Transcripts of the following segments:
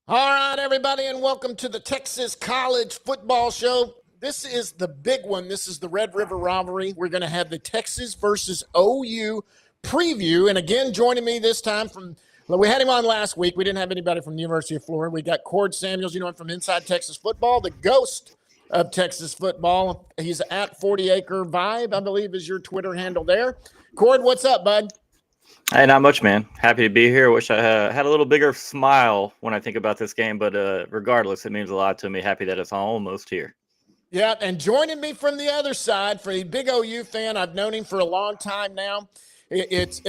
All right, everybody, and welcome to the Texas College Football Show. This is the big one. This is the Red River Rivalry. We're going to have the Texas versus OU preview. And again, joining me this time we had him on last week. We didn't have anybody from the University of Florida. We got Cord Samuels, you know him from Inside Texas Football, the ghost of Texas football. He's at 40 Acre Vibe, I believe is your Twitter handle there. Cord, what's up, bud? Hey, not much, man. Happy to be here. Wish I had a little bigger smile when I think about this game, but regardless, it means a lot to me. Happy that it's almost here. Yeah, and joining me from the other side, for a big OU fan, I've known him for a long time now. It's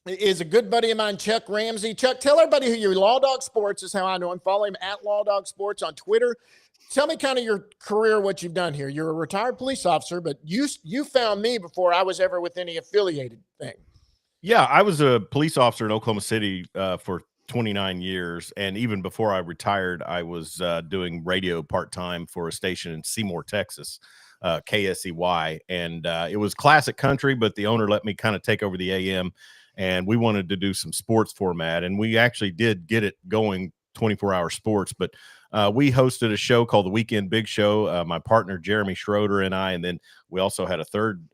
is a good buddy of mine, Chuck Ramsey. Chuck, tell everybody who you're. Law Dog Sports is how I know him. Follow him at Law Dog Sports on Twitter. Tell me kind of your career, what you've done here. You're a retired police officer, but you found me before I was ever with any affiliated thing. Yeah, I was a police officer in Oklahoma City for 29 years. And even before I retired, I was doing radio part-time for a station in Seymour, Texas, KSEY. And it was classic country, but the owner let me kind of take over the AM. And we wanted to do some sports format. And we actually did get it going, 24-hour sports. But we hosted a show called The Weekend Big Show, my partner, Jeremy Schroeder, and I. And then we also had a third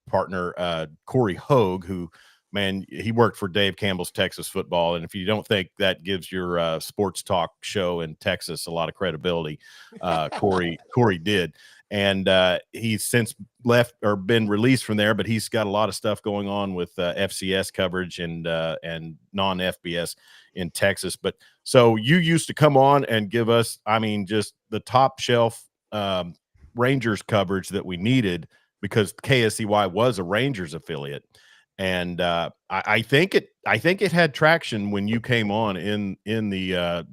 partner, Corey Hogue, who, man, he worked for Dave Campbell's Texas Football. And if you don't think that gives your sports talk show in Texas a lot of credibility, Corey did. And he's since left or been released from there, but he's got a lot of stuff going on with FCS coverage and non-FBS in Texas. But so you used to come on and give us, I mean, just the top shelf Rangers coverage that we needed, because KSEY was a Rangers affiliate. And I think it had traction when you came on in the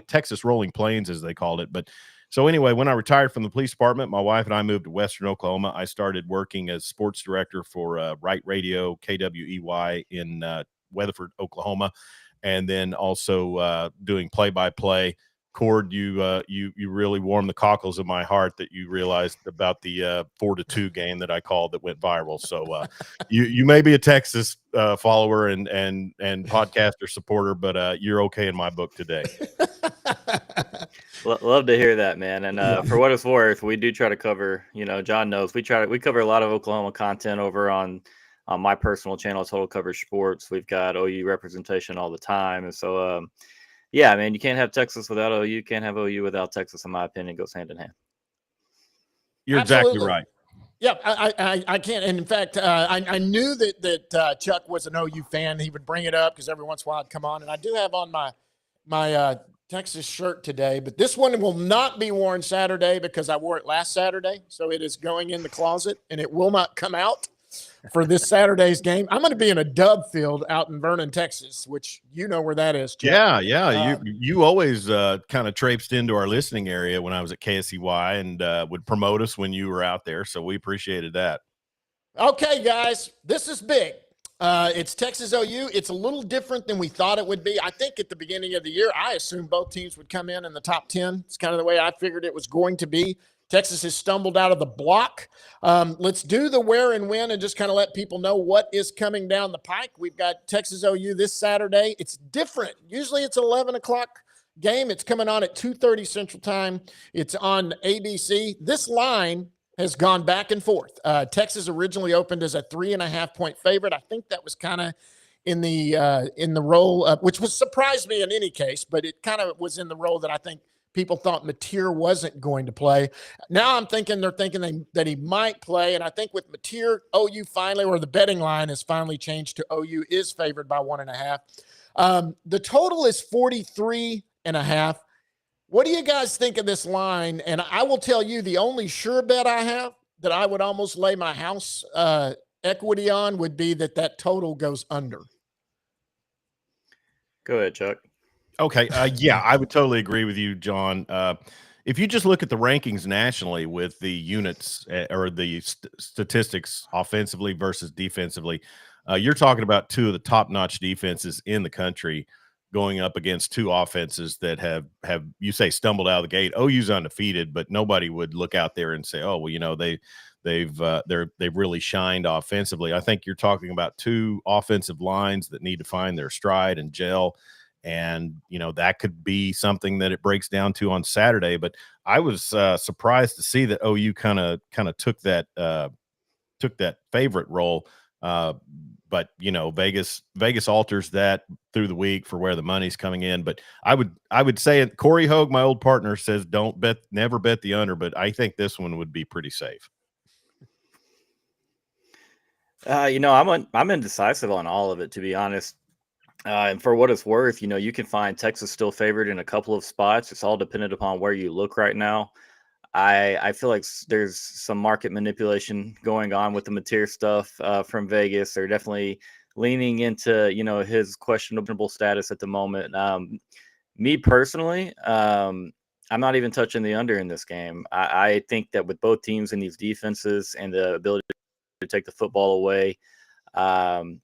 Texas Rolling Plains, as they called it. But so anyway, when I retired from the police department, my wife and I moved to Western Oklahoma. I started working as sports director for Right Radio, KWEY in Weatherford, Oklahoma, and then also doing play-by-play. Cord, you really warmed the cockles of my heart that you realized about the 4-2 game that I called that went viral. So you may be a Texas follower and podcaster supporter, but you're okay in my book today. Love to hear that, man. And for what it's worth, we do try to cover. You know, John knows we cover a lot of Oklahoma content over on my personal channel, Total Coverage Sports. We've got OU representation all the time, and so. Yeah, man, you can't have Texas without OU. You can't have OU without Texas, in my opinion. It goes hand in hand. You're Absolutely. Exactly right. Yeah, I can't. And in fact, I knew that Chuck was an OU fan. He would bring it up because every once in a while I'd come on. And I do have on my Texas shirt today, but this one will not be worn Saturday because I wore it last Saturday. So it is going in the closet, and it will not come out for this Saturday's game. I'm going to be in a dub field out in Vernon, Texas, which you know where that is, Chuck. Yeah. You always kind of traipsed into our listening area when I was at KSEY and would promote us when you were out there. So we appreciated that. Okay, guys, this is big. It's Texas OU. It's a little different than we thought it would be. I think at the beginning of the year, I assumed both teams would come in the top 10. It's kind of the way I figured it was going to be. Texas has stumbled out of the block. Let's do the where and when and just kind of let people know what is coming down the pike. We've got Texas OU this Saturday. It's different. Usually it's an 11 o'clock game. It's coming on at 2:30 Central Time. It's on ABC. This line has gone back and forth. Texas originally opened as a 3.5-point favorite. I think that was kind of in the role of, which was surprised me in any case, but it kind of was in the role that I think people thought Mateer wasn't going to play. Now they're thinking that he might play. And I think with Mateer, OU finally, or the betting line has finally changed to OU is favored by 1.5. The total is 43.5. What do you guys think of this line? And I will tell you, the only sure bet I have that I would almost lay my house equity on would be that total goes under. Go ahead, Chuck. Okay. Yeah, I would totally agree with you, John. If you just look at the rankings nationally with the units or the statistics offensively versus defensively, you're talking about two of the top-notch defenses in the country going up against two offenses that have you say stumbled out of the gate. OU's undefeated, but nobody would look out there and say, oh, well, you know, they've really shined offensively. I think you're talking about two offensive lines that need to find their stride and gel. And, that could be something that it breaks down to on Saturday. But I was surprised to see that OU kind of took that favorite role. But Vegas alters that through the week for where the money's coming in. But I would say it. Corey Hogue, my old partner, says never bet the under, but I think this one would be pretty safe. I'm indecisive on all of it, to be honest. And for what it's worth, you can find Texas still favored in a couple of spots. It's all dependent upon where you look right now. I feel like there's some market manipulation going on with the Mateer stuff from Vegas. They're definitely leaning into, his questionable status at the moment. Me personally, I'm not even touching the under in this game. I think that with both teams in these defenses and the ability to take the football away, and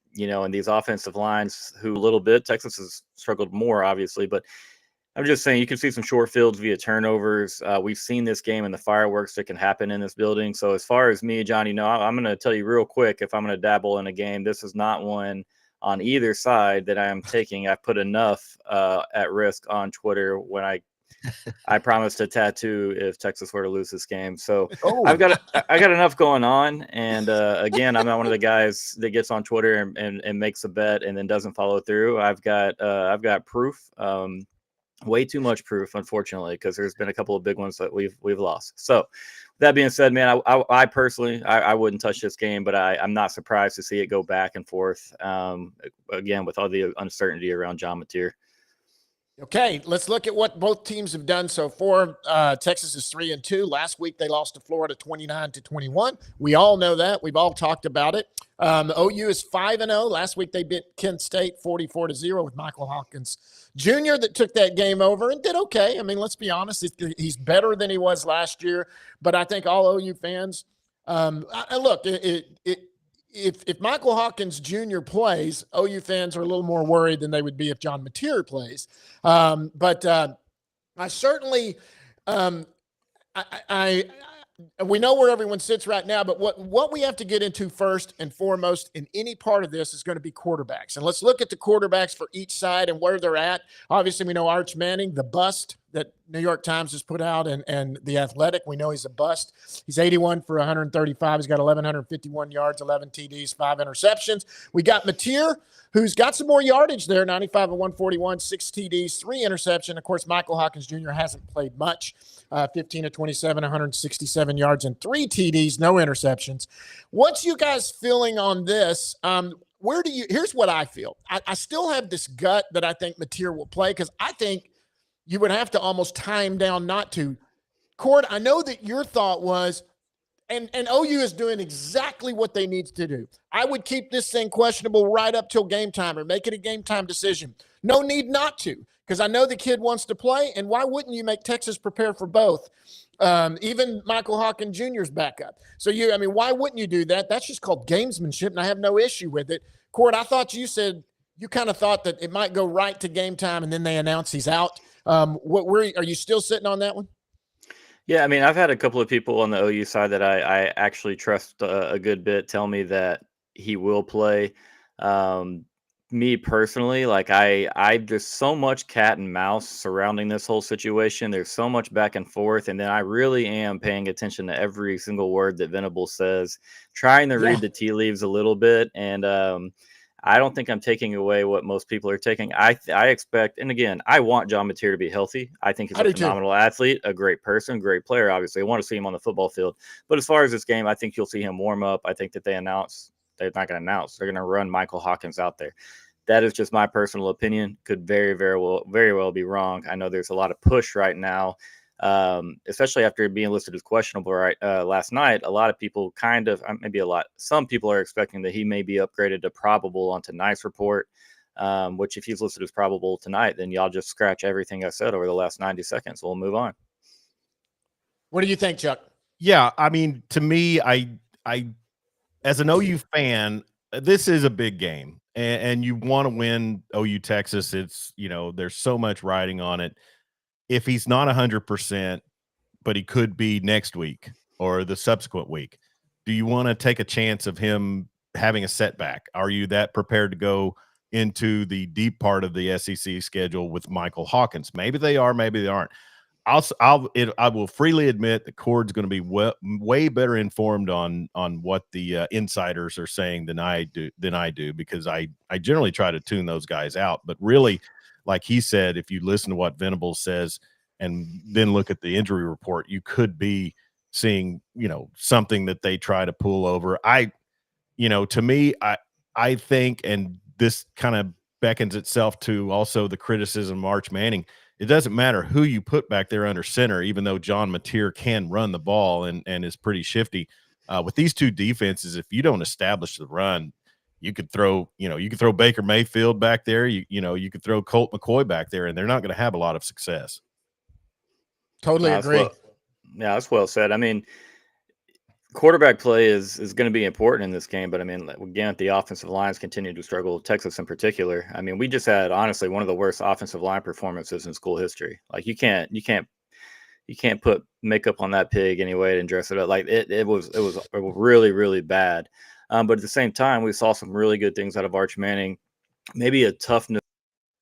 these offensive lines who a little bit, Texas has struggled more, obviously, but I'm just saying you can see some short fields via turnovers. We've seen this game and the fireworks that can happen in this building. So as far as me, John, I'm going to tell you real quick, if I'm going to dabble in a game, this is not one on either side that I am taking. I've put enough at risk on Twitter when I promised to tattoo if Texas were to lose this game. So I got enough going on. And again, I'm not one of the guys that gets on Twitter and makes a bet and then doesn't follow through. I've got proof. Way too much proof, unfortunately, because there's been a couple of big ones that we've lost. So that being said, man, I personally, I wouldn't touch this game, but I'm not surprised to see it go back and forth. Again, with all the uncertainty around John Mateer. Okay, let's look at what both teams have done so far. Texas is 3-2. Last week they lost to Florida 29-21. We all know that. We've all talked about it. OU is 5-0. Last week they beat Kent State 44-0 with Michael Hawkins Jr. that took that game over and did okay. I mean, let's be honest, he's better than he was last year. But I think all OU fans, look, if Michael Hawkins Jr. plays, OU fans are a little more worried than they would be if John Mateer plays. But I certainly, we know where everyone sits right now, but what we have to get into first and foremost in any part of this is going to be quarterbacks. And let's look at the quarterbacks for each side and where they're at. Obviously, we know Arch Manning, the bust that New York Times has put out, and The Athletic, we know he's a bust. He's 81 for 135. He's got 1,151 yards, 11 TDs, 5 interceptions. We got Mateer, who's got some more yardage there, 95 of 141, 6 TDs, 3 interceptions. Of course, Michael Hawkins Jr. hasn't played much. 15 of 27, 167 yards, and 3 TDs, no interceptions. What's you guys feeling on this? Here's what I feel. I still have this gut that I think Mateer will play because I think you would have to almost tie him down not to. Cord, I know that your thought was, and OU is doing exactly what they need to do. I would keep this thing questionable right up till game time or make it a game time decision. No need not to, because I know the kid wants to play, and why wouldn't you make Texas prepare for both? Even Michael Hawkins Jr.'s backup. So why wouldn't you do that? That's just called gamesmanship, and I have no issue with it. Cord, I thought you said you kind of thought that it might go right to game time, and then they announce he's out. Are you still sitting on that one? Yeah, I mean, I've had a couple of people on the OU side that I actually trust a good bit tell me that he will play. Me personally, like there's so much cat and mouse surrounding this whole situation. There's so much back and forth, and then I really am paying attention to every single word that Venable says, trying to read the tea leaves a little bit, and I don't think I'm taking away what most people are taking. I expect, and again, I want John Mateer to be healthy. I think he's a phenomenal athlete, a great person, great player. Obviously, I want to see him on the football field. But as far as this game, I think you'll see him warm up. I think that they're not going to announce. They're going to run Michael Hawkins out there. That is just my personal opinion. Could very, very well be wrong. I know there's a lot of push right now, especially after being listed as questionable last night. A lot of people some people are expecting that he may be upgraded to probable onto Nice report, which if he's listed as probable tonight, then y'all just scratch everything I said over the last 90 seconds. We'll move on. What do you think, Chuck? Yeah, I mean, to me, I as an OU fan, this is a big game, and you want to win OU Texas. It's, there's so much riding on it. If he's not 100%, but he could be next week or the subsequent week, do you want to take a chance of him having a setback? Are you that prepared to go into the deep part of the SEC schedule with Michael Hawkins. Maybe they are, maybe they aren't. I will freely admit the Cord's going to be way better informed on what the insiders are saying than I do, because I generally try to tune those guys out. But really, like he said, if you listen to what Venables says and then look at the injury report, you could be seeing, something that they try to pull over. To me, I think, and this kind of beckons itself to also the criticism of Arch Manning. It doesn't matter who you put back there under center, even though John Mateer can run the ball and is pretty shifty. With these two defenses, if you don't establish the run, you could throw Baker Mayfield back there. You could throw Colt McCoy back there, and they're not going to have a lot of success. Totally agree. That's well said. I mean, quarterback play is going to be important in this game, but I mean, again, the offensive lines continue to struggle, Texas in particular. I mean, we just had honestly one of the worst offensive line performances in school history. Like you can't put makeup on that pig anyway and dress it up. Like it was really, really bad. But at the same time, we saw some really good things out of Arch Manning, maybe a toughness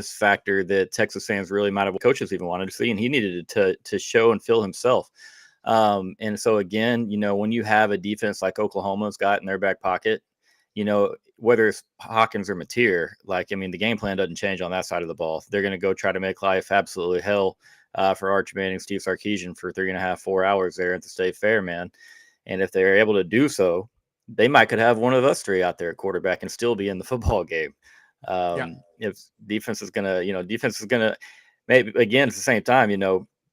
factor that Texas fans really might have, coaches even wanted to see, and he needed to show and feel himself. And so again, when you have a defense like Oklahoma's got in their back pocket, whether it's Hawkins or Mateer, the game plan doesn't change on that side of the ball. They're going to go try to make life absolutely hell for Arch Manning, Steve Sarkisian for 3.5, 4 hours there at the State Fair, man. And if they're able to do so, they might could have one of us three out there at quarterback and still be in the football game. If defense is gonna maybe, again, at the same time,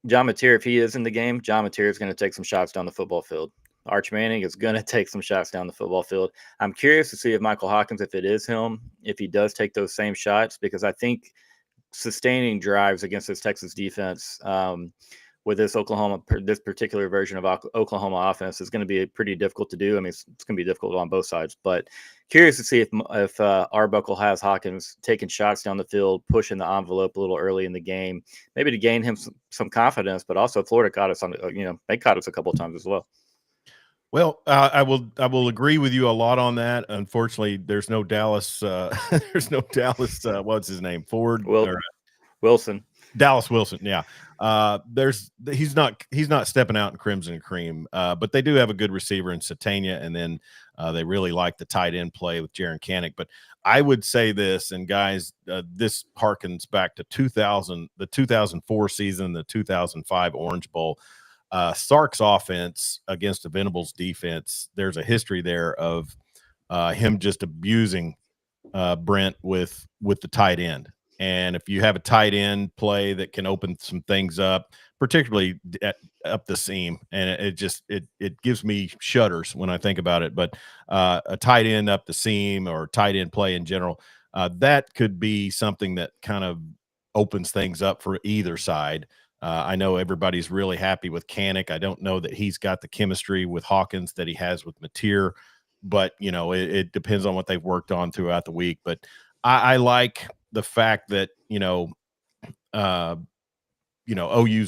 John Mateer, if he is in the game, John Mateer is going to take some shots down the football field. Arch Manning is going to take some shots down the football field. I'm curious to see if Michael Hawkins, if it is him, if he does take those same shots, because I think sustaining drives against this Texas defense with this particular version of Oklahoma offense is going to be pretty difficult to do. I mean, it's going to be difficult on both sides, but curious to see if Arbuckle has Hawkins taking shots down the field, pushing the envelope a little early in the game, maybe to gain him some confidence. But also, Florida caught us they caught us a couple of times as well. Well, I will agree with you a lot on that. Unfortunately, there's no Dallas. What's his name? Wilson. Dallas Wilson. Yeah. He's not stepping out in crimson and cream, but they do have a good receiver in Satania, and then they really like the tight end play with Jaron Canick. But I would say this, and guys, this harkens back to the 2004 season, the 2005 Orange Bowl. Sark's offense against the Venables defense, there's a history there of him just abusing Brent with the tight end. And if you have a tight end play that can open some things up, particularly up the seam, and it gives me shudders when I think about it. But a tight end up the seam or tight end play in general, that could be something that kind of opens things up for either side. I know everybody's really happy with Canick. I don't know that he's got the chemistry with Hawkins that he has with Mateer, but it depends on what they've worked on throughout the week. But I like the fact that OU's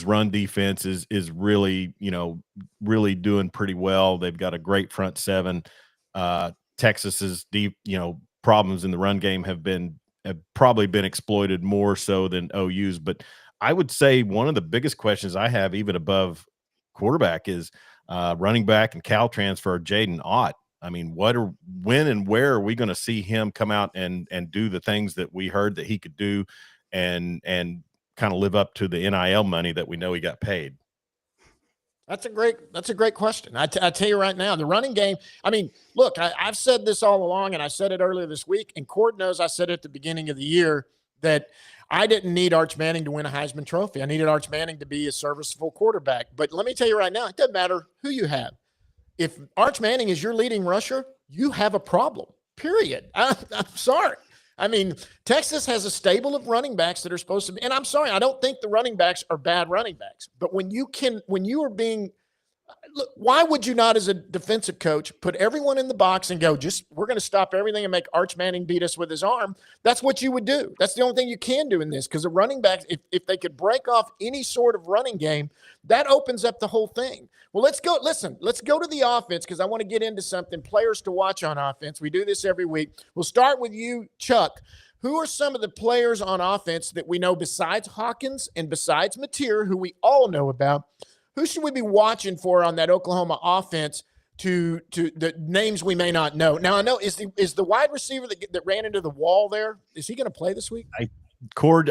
run defense is really doing pretty well. They've got a great front seven. Texas's deep problems in the run game have probably been exploited more so than OU's. But I would say one of the biggest questions I have, even above quarterback, is running back and Cal transfer Jaden Ott. I mean, when and where are we going to see him come out and do the things that we heard that he could do and kind of live up to the NIL money that we know he got paid? That's a great question. I tell you right now, the running game, I mean, look, I've said this all along, and I said it earlier this week, and Cord knows I said at the beginning of the year that I didn't need Arch Manning to win a Heisman Trophy. I needed Arch Manning to be a serviceable quarterback. But let me tell you right now, it doesn't matter who you have. If Arch Manning is your leading rusher, you have a problem, period. I'm sorry. I mean, Texas has a stable of running backs that are supposed to be, and I'm sorry, I don't think the running backs are bad running backs. But when you are being, look, why would you not, as a defensive coach, put everyone in the box and go, we're going to stop everything and make Arch Manning beat us with his arm? That's what you would do. That's the only thing you can do in this, because the running backs, if they could break off any sort of running game, that opens up the whole thing. Well, let's go to the offense, because I want to get into something, players to watch on offense. We do this every week. We'll start with you, Chuck. who are some of the players on offense that we know besides Hawkins and besides Mateer, who we all know about? Who should we be watching for on that Oklahoma offense to the names we may not know? Now, I know is the wide receiver that ran into the wall there, is he going to play this week?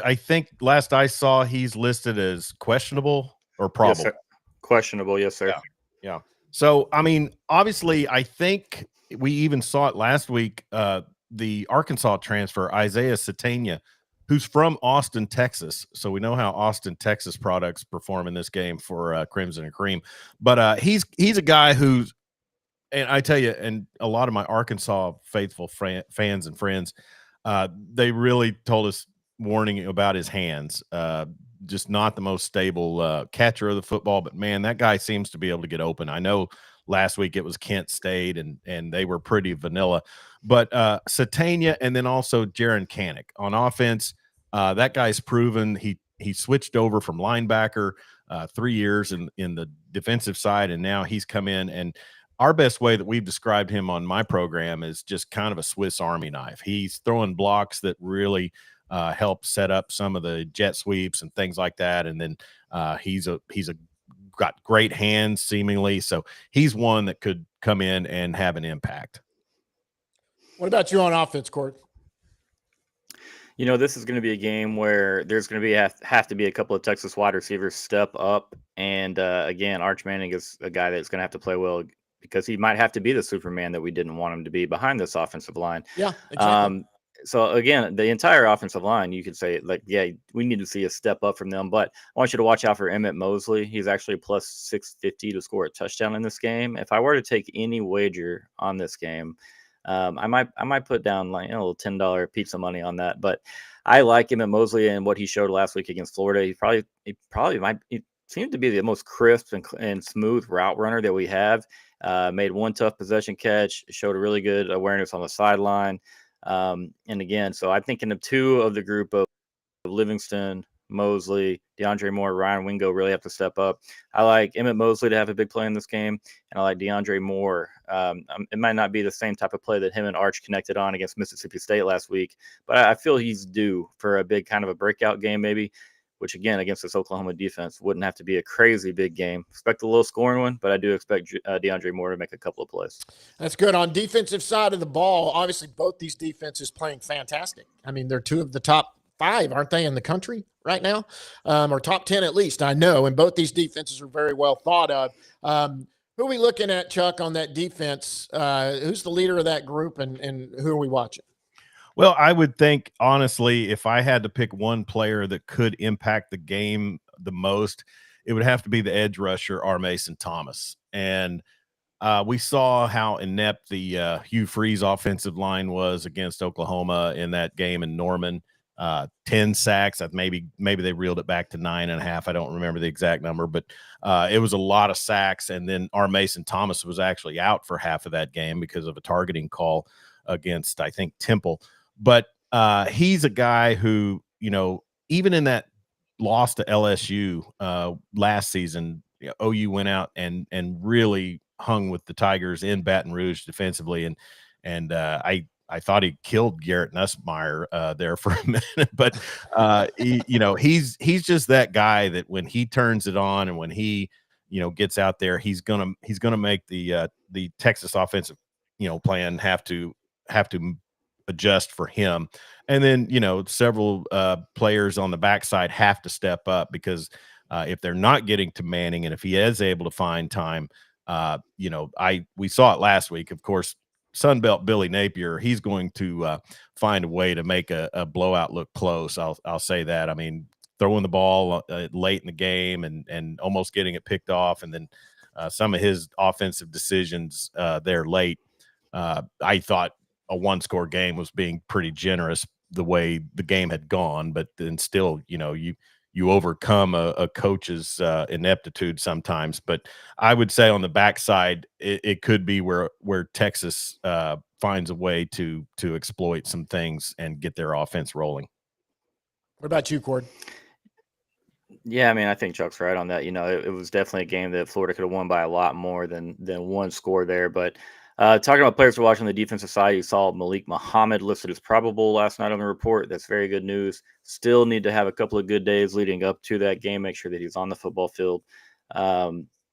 I think last I saw, he's listed as questionable or probable. Yes, sir. Questionable, yes, sir. Yeah. So, I mean, obviously, I think we even saw it last week. The Arkansas transfer, Isaiah Satania, who's from Austin, Texas. So we know how Austin, Texas products perform in this game for Crimson and Cream. But he's a guy who's, and I tell you, and a lot of my Arkansas faithful fans and friends, they really told us warning about his hands. Just not the most stable catcher of the football, but man, that guy seems to be able to get open. I know last week it was Kent State and they were pretty vanilla, but Satania and then also Jaron Kanik on offense. That guy's proven he switched over from linebacker 3 years in the defensive side, and now he's come in. And our best way that we've described him on my program is just kind of a Swiss Army knife. He's throwing blocks that really help set up some of the jet sweeps and things like that. And then he's got great hands seemingly. So he's one that could come in and have an impact. What about you on offense, Court? You know, this is going to be a game where there's going to be have to be a couple of Texas wide receivers step up. And again, Arch Manning is a guy that's going to have to play well because he might have to be the Superman that we didn't want him to be behind this offensive line. Yeah, exactly. So again, the entire offensive line, you could say, like, yeah, we need to see a step up from them. But I want you to watch out for Emmett Mosley. He's actually plus 650 to score a touchdown in this game. If I were to take any wager on this game, I might put down like a little $10 pizza money on that. But I like Emmett Mosley and what he showed last week against Florida. He seemed to be the most crisp and smooth route runner that we have. Made one tough possession catch, showed a really good awareness on the sideline. And again, so I'm thinking of two of the group of Livingston, Mosley, DeAndre Moore, Ryan Wingo really have to step up. I like Emmett Mosley to have a big play in this game, and I like DeAndre Moore. It might not be the same type of play that him and Arch connected on against Mississippi State last week, but I feel he's due for a big kind of a breakout game maybe, which again, against this Oklahoma defense, wouldn't have to be a crazy big game. Expect a little scoring one, but I do expect DeAndre Moore to make a couple of plays. That's good. On defensive side of the ball, obviously both these defenses playing fantastic. I mean, they're two of the top 5, aren't they, in the country right now? Or top 10 at least, I know. And both these defenses are very well thought of. Who are we looking at, Chuck, on that defense? Who's the leader of that group, and who are we watching? Well, I would think, honestly, if I had to pick one player that could impact the game the most, it would have to be the edge rusher, R. Mason Thomas. And we saw how inept the Hugh Freeze offensive line was against Oklahoma in that game in Norman. 10 sacks. Maybe they reeled it back to 9.5. I don't remember the exact number, but it was a lot of sacks. And then R. Mason Thomas was actually out for half of that game because of a targeting call against, I think, Temple. But he's a guy who, you know, even in that loss to LSU last season, OU went out and really hung with the Tigers in Baton Rouge defensively. And I thought he killed Garrett Nussmeier there for a minute, but he's just that guy that when he turns it on and when he, gets out there, he's gonna make the Texas offensive, plan have to adjust for him. And then, several players on the backside have to step up because if they're not getting to Manning and if he is able to find time, we saw it last week, of course. Sunbelt Billy Napier, he's going to find a way to make a blowout look close. I'll say that. I mean, throwing the ball late in the game and almost getting it picked off, and then some of his offensive decisions there late. I thought a one-score game was being pretty generous the way the game had gone, but then still, you overcome a coach's ineptitude sometimes. But I would say on the backside, it could be where Texas finds a way to exploit some things and get their offense rolling. What about you, Cord? Yeah, I mean, I think Chuck's right on that. It was definitely a game that Florida could have won by a lot more than one score there. But Talking about players to watch on the defensive side, you saw Malik Muhammad listed as probable last night on the report. That's very good news. Still need to have a couple of good days leading up to that game. Make sure that he's on the football field.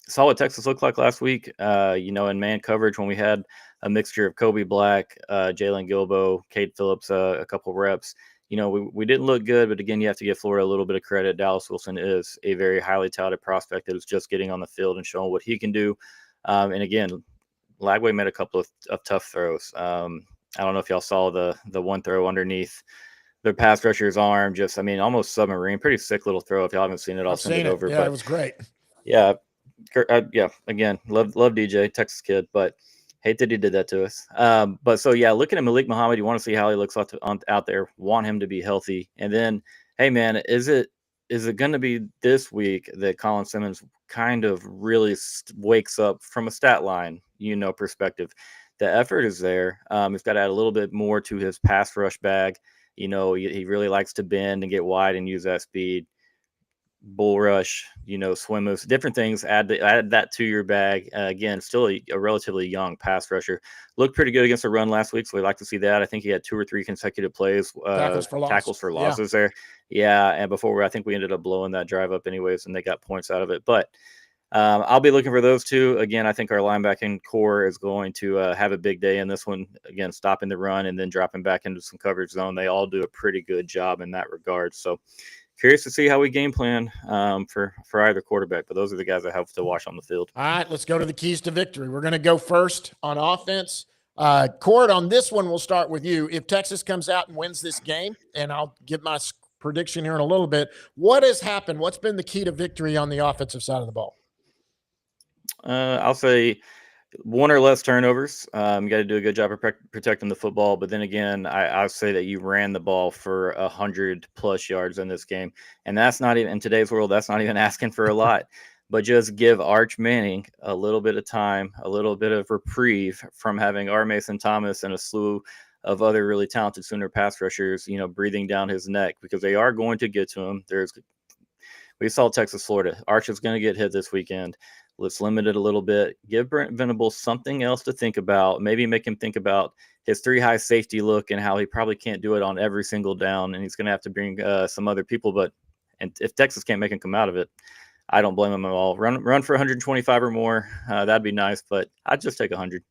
Saw what Texas looked like last week, in man coverage when we had a mixture of Kobe Black, Jalen Gilbo, Cade Phillips, a couple reps. We didn't look good, but again, you have to give Florida a little bit of credit. Dallas Wilson is a very highly touted prospect that is just getting on the field and showing what he can do. And again, Lagway made a couple of tough throws. I don't know if y'all saw the one throw underneath the pass rusher's arm, almost submarine, pretty sick little throw. If y'all haven't seen it, I'll send it over. Yeah, it was great. Yeah. Again, love DJ, Texas kid, but hate that he did that to us. Looking at Malik Muhammad, you want to see how he looks out there, want him to be healthy. And then, hey, man, is it going to be this week that Colin Simmons kind of really wakes up from a stat line, perspective? The effort is there. He's got to add a little bit more to his pass rush bag. He really likes to bend and get wide and use that speed. Bull rush, swim moves, different things. Add that to your bag. Again, still a relatively young pass rusher. Looked pretty good against the run last week, so we like to see that. I think he had 2 or 3 consecutive plays, tackles for losses there. Yeah, and before I think we ended up blowing that drive up anyways, and they got points out of it. But I'll be looking for those two. Again, I think our linebacking core is going to have a big day in this one. Again, stopping the run and then dropping back into some coverage zone. They all do a pretty good job in that regard. So curious to see how we game plan for either quarterback, but those are the guys I have to watch on the field. All right, let's go to the keys to victory. We're going to go first on offense. Cord, on this one, we'll start with you. If Texas comes out and wins this game, and I'll give my prediction here in a little bit, what has happened? What's been the key to victory on the offensive side of the ball? I'll say 1 or less turnovers. You got to do a good job of protecting the football. But then again, I'll say that you ran the ball for 100+ yards in this game. And that's not even, in today's world, that's not even asking for a lot. But just give Arch Manning a little bit of time, a little bit of reprieve from having R. Mason Thomas and a slew of other really talented Sooner pass rushers, breathing down his neck, because they are going to get to him. We saw Texas, Florida. Arch is going to get hit this weekend. Let's limit it a little bit. Give Brent Venables something else to think about. Maybe make him think about his 3-high safety look and how he probably can't do it on every single down, and he's going to have to bring some other people. And if Texas can't make him come out of it, I don't blame him at all. Run for 125 or more. That'd be nice, but I'd just take 100.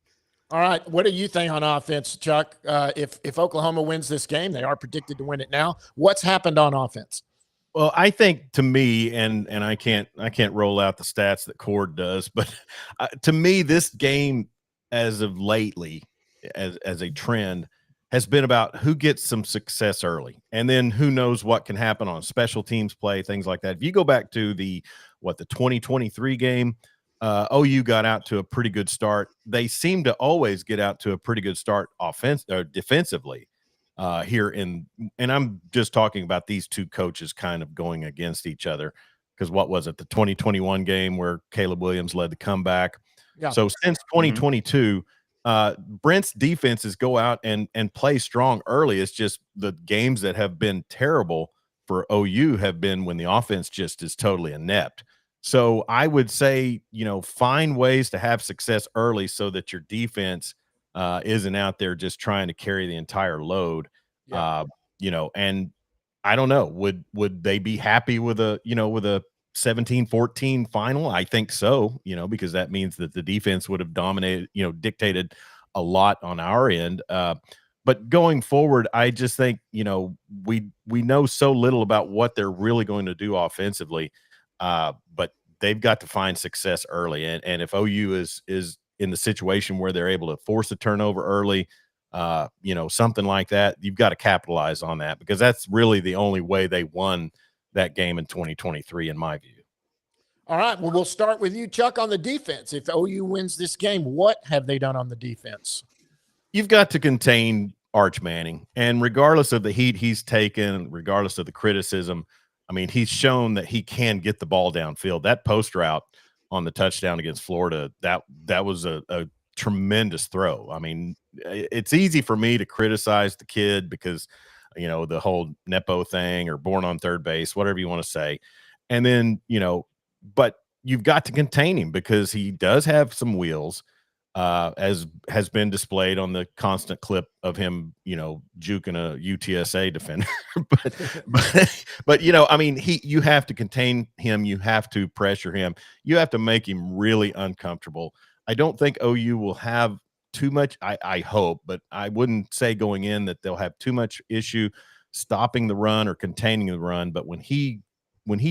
All right. What do you think on offense, Chuck? If Oklahoma wins this game, they are predicted to win it now. What's happened on offense? Well, I think, to me, and I can't roll out the stats that Cord does, but to me, this game as of lately, as a trend, has been about who gets some success early, and then who knows what can happen on special teams play, things like that. If you go back to the 2023 game, OU got out to a pretty good start. They seem to always get out to a pretty good start defensively. And I'm just talking about these two coaches kind of going against each other, because what was it, the 2021 game where Caleb Williams led the comeback? Yeah. So since 2022, Brent's defenses go out and play strong early. It's just the games that have been terrible for OU have been when the offense just is totally inept. So I would say, find ways to have success early so that your defense isn't out there just trying to carry the entire load. Yeah. And I don't know, would they be happy with a 17-14 final? I think so, because that means that the defense would have dominated, dictated a lot on our end. But going forward, I just think, we know so little about what they're really going to do offensively. But they've got to find success early. And if OU is in the situation where they're able to force a turnover early, something like that, you've got to capitalize on that, because that's really the only way they won that game in 2023, in my view. All right. Well, we'll start with you, Chuck, on the defense. If OU wins this game, what have they done on the defense? You've got to contain Arch Manning. And regardless of the heat he's taken, regardless of the criticism, I mean, he's shown that he can get the ball downfield. That post route on the touchdown against Florida, that was a tremendous throw. I mean, it's easy for me to criticize the kid because, the whole Nepo thing, or born on third base, whatever you want to say. And then, but you've got to contain him because he does have some wheels. as has been displayed on the constant clip of him, juking a UTSA defender. but I mean, you have to contain him. You have to pressure him. You have to make him really uncomfortable. I don't think OU will have too much. I hope, but I wouldn't say going in that they'll have too much issue stopping the run or containing the run. But when he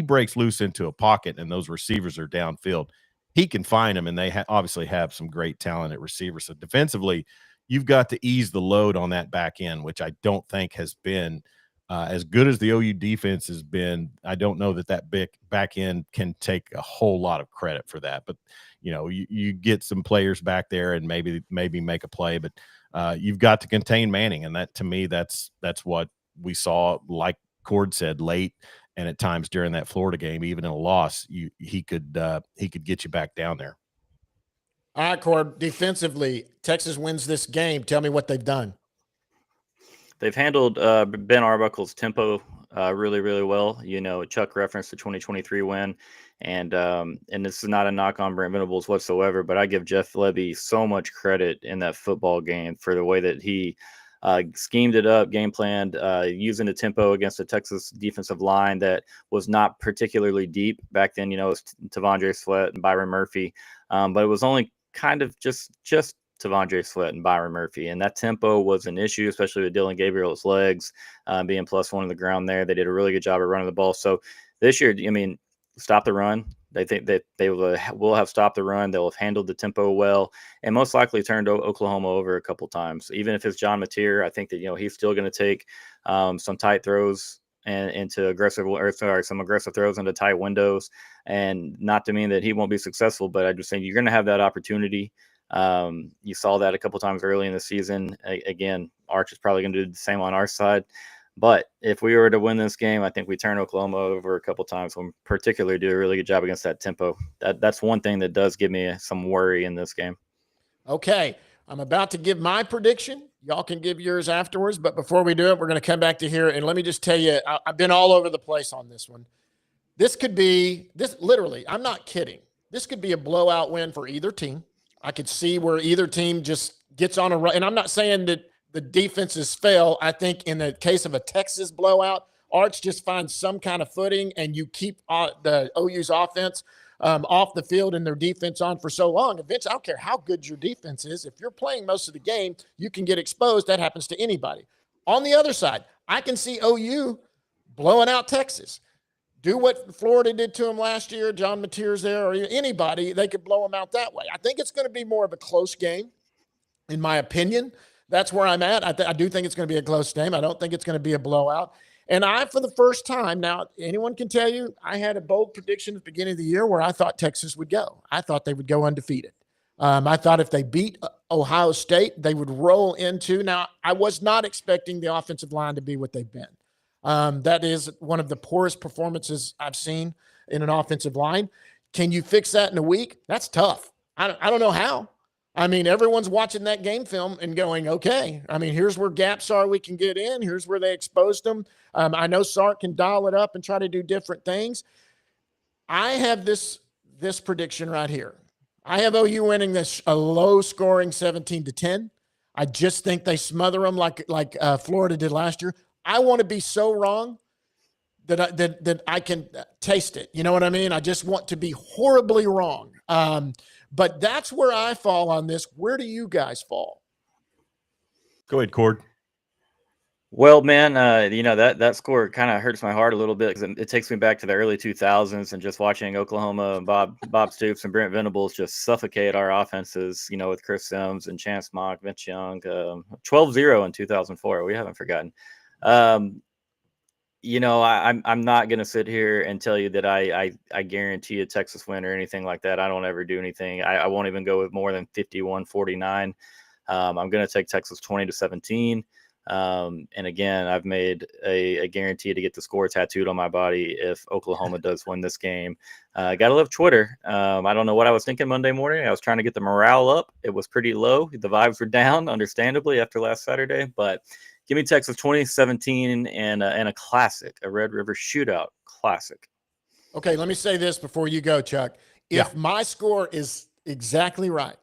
breaks loose into a pocket and those receivers are downfield, he can find them, and they obviously have some great talent at receiver. So defensively, you've got to ease the load on that back end, which I don't think has been as good as the OU defense has been. I don't know that big back end can take a whole lot of credit for that. But you get some players back there and maybe make a play, but you've got to contain Manning, and that to me that's what we saw. Like Cord said, late. And at times during that Florida game, even in a loss, he could get you back down there. All right, Cord, defensively, Texas wins this game. Tell me what they've done. They've handled Ben Arbuckle's tempo really, really well. Chuck referenced the 2023 win, and this is not a knock on Brent Venables whatsoever, but I give Jeff Lebby so much credit in that football game for the way that he schemed it up, game planned, using the tempo against the Texas defensive line that was not particularly deep back then. It was Tavondre Sweat and Byron Murphy, but it was only kind of just Tavondre Sweat and Byron Murphy, and that tempo was an issue, especially with Dylan Gabriel's legs being +1 on the ground there. They did a really good job of running the ball. So this year, stop the run. They think that they will have stopped the run. They'll have handled the tempo well, and most likely turned Oklahoma over a couple times. Even if it's John Mateer, I think that he's still going to take some tight throws and into some aggressive throws into tight windows. And not to mean that he won't be successful, but I just think you're going to have that opportunity. You saw that a couple times early in the season. Again, Arch is probably going to do the same on our side. But if we were to win this game, I think we turn Oklahoma over a couple times. We'll particularly do a really good job against that tempo. That's one thing that does give me some worry in this game. Okay, I'm about to give my prediction. Y'all can give yours afterwards. But before we do it, we're going to come back to here. And let me just tell you, I've been all over the place on this one. This could be – literally, I'm not kidding. This could be a blowout win for either team. I could see where either team just gets on a run. And I'm not saying that the defenses fail. I think in the case of a Texas blowout, Arch just finds some kind of footing, and you keep the OU's offense off the field and their defense on for so long. Eventually, I don't care how good your defense is. If you're playing most of the game, you can get exposed. That happens to anybody. On the other side, I can see OU blowing out Texas. Do what Florida did to them last year. John Mateer's there, or anybody, they could blow them out that way. I think it's going to be more of a close game, in my opinion. That's where I'm at. I do think it's going to be a close game. I don't think it's going to be a blowout. And for the first time, now anyone can tell you, I had a bold prediction at the beginning of the year where I thought Texas would go. I thought they would go undefeated. I thought if they beat Ohio State, they would roll into. Now, I was not expecting the offensive line to be what they've been. That is one of the poorest performances I've seen in an offensive line. Can you fix that in a week? That's tough. I don't know how. I mean, everyone's watching that game film and going, okay, here's where gaps are we can get in. Here's where they exposed them. I know Sark can dial it up and try to do different things. I have this prediction right here. I have OU winning this a low-scoring 17-10. I just think they smother them like Florida did last year. I want to be so wrong that I can taste it. You know what I mean? I just want to be horribly wrong. But that's where I fall on this. Where do you guys fall? Go ahead, Cord. Well, man, that score kind of hurts my heart a little bit because it takes me back to the early 2000s and just watching Oklahoma and Bob Stoops and Brent Venables just suffocate our offenses, with Chris Sims and Chance Mock, Vince Young, 12-0 in 2004. We haven't forgotten. I'm not going to sit here and tell you that I guarantee a Texas win or anything like that. I don't ever do anything. I won't even go with more than 51-49. I'm going to take Texas 20-17. And again, I've made a guarantee to get the score tattooed on my body if Oklahoma does win this game. Gotta love Twitter. I don't know what I was thinking Monday morning. I was trying to get the morale up. It was pretty low. The vibes were down, understandably, after last Saturday. But give me Texas 2017 and a classic, a Red River shootout classic. Okay, let me say this before you go, Chuck. If my score is exactly right,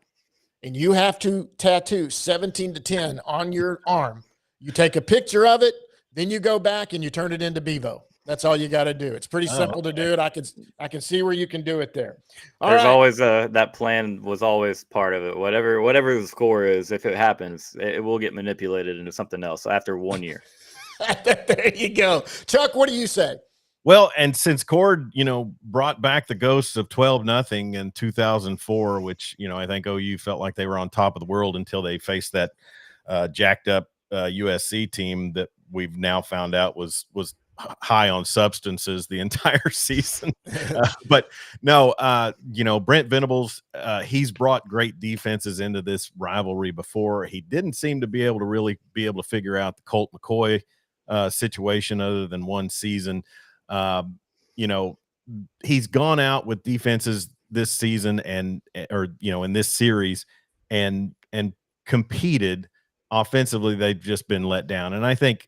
and you have to tattoo 17-10 on your arm, you take a picture of it, then you go back and you turn it into Bevo. That's all you got to do. It's pretty simple to do it. I can see where you can do it there. There's always that plan was always part of it. Whatever the score is, if it happens, it will get manipulated into something else after 1 year. There you go. Chuck, what do you say? Well, and since Cord, brought back the ghosts of 12-0 in 2004, which, I think OU felt like they were on top of the world until they faced that jacked up USC team that we've now found out was high on substances the entire season. But no, Brent Venables, he's brought great defenses into this rivalry before. He didn't seem to be able to figure out the Colt McCoy situation other than one season. He's gone out with defenses this season in this series and competed offensively. They've just been let down. And I think,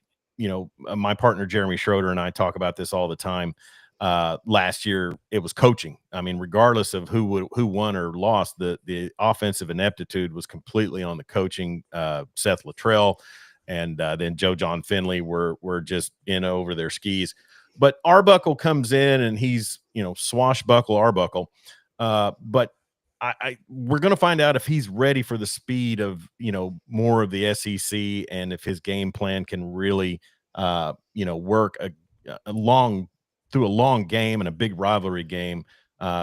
my partner, Jeremy Schroeder, and I talk about this all the time. Last year it was coaching. I mean, regardless of who won or lost, the offensive ineptitude was completely on the coaching. Seth Luttrell and then Joe John Finley were just in over their skis. But Arbuckle comes in and he's, swashbuckle Arbuckle. But we're going to find out if he's ready for the speed of, more of the SEC and if his game plan can really, work through a long game and a big rivalry game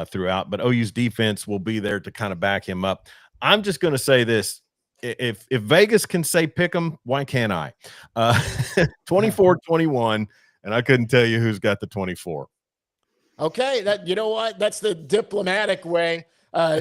throughout. But OU's defense will be there to kind of back him up. I'm just going to say this. If Vegas can say pick 'em, why can't I? 24-21. And I couldn't tell you who's got the 24. Okay, you know what? That's the diplomatic way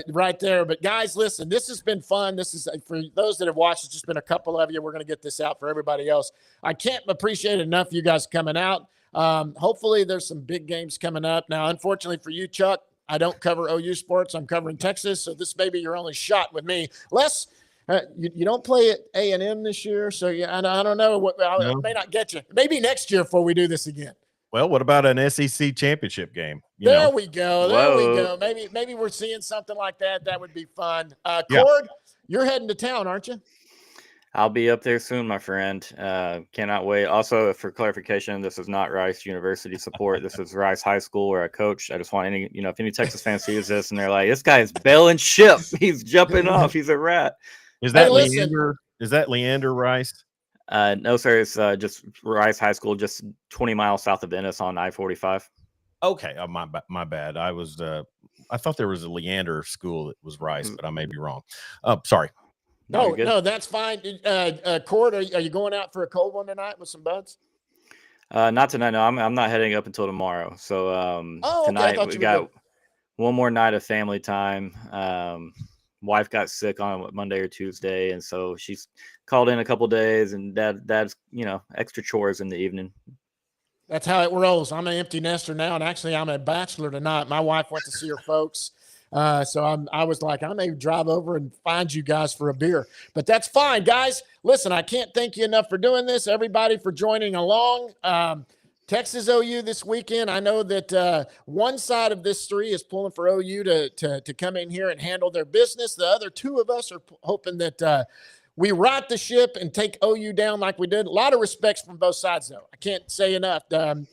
right there. But guys, listen, this has been fun. This is for those that have watched. It's just been a couple of you. We're going to get this out for everybody else. I can't appreciate enough you guys coming out. Hopefully, there's some big games coming up. Now, unfortunately for you, Chuck, I don't cover OU sports. I'm covering Texas, so this may be your only shot with me. Les, you don't play at A&M this year, so I don't know. I may not get you. Maybe next year before we do this again. Well, what about an SEC championship game? There we go. There we go. Maybe we're seeing something like that. That would be fun. Cord, you're heading to town, aren't you? I'll be up there soon, my friend. Cannot wait. Also, for clarification, this is not Rice University support. This is Rice High School where I coached. I just want if any Texas fans sees this and they're like, this guy is bailing ship. He's jumping off. He's a rat. Is that Leander? Is that Leander Rice? No, sir. It's just Rice High School, just 20 miles south of Ennis on I-45. Okay, my bad. I thought there was a Leander school that was Rice, but I may be wrong. Sorry. No, that's fine. Cord, are you going out for a cold one tonight with some buds? Not tonight. No, I'm not heading up until tomorrow. So tonight we got one more night of family time. Wife got sick on Monday or Tuesday, and so she's called in a couple days, and dad's extra chores in the evening. That's how it rolls. I'm an empty nester now, and actually I'm a bachelor tonight. My wife went to see her folks, so I was like, I may drive over and find you guys for a beer, but that's fine, guys. Listen, I can't thank you enough for doing this. Everybody for joining along. Texas OU this weekend. I know that one side of this three is pulling for OU to come in here and handle their business. The other two of us are hoping that we right the ship and take OU down like we did. A lot of respects from both sides, though. I can't say enough.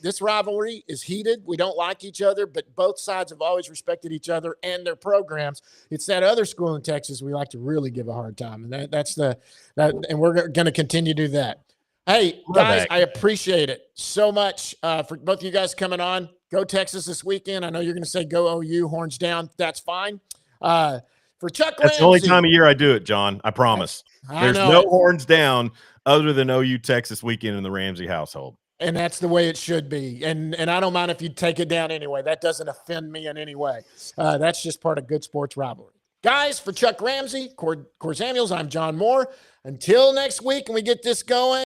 This rivalry is heated. We don't like each other, but both sides have always respected each other and their programs. It's that other school in Texas we like to really give a hard time, and and we're going to continue to do that. Hey, guys, I appreciate it so much for both of you guys coming on. Go Texas this weekend. I know you're going to say go OU, horns down. That's fine. For Chuck Ramsey. That's the only time of year I do it, John. I promise. There's no horns down other than OU Texas weekend in the Ramsey household. And that's the way it should be. And I don't mind if you take it down anyway. That doesn't offend me in any way. That's just part of good sports rivalry. Guys, for Chuck Ramsey, Cord Samuels, I'm John Moore. Until next week and we get this going.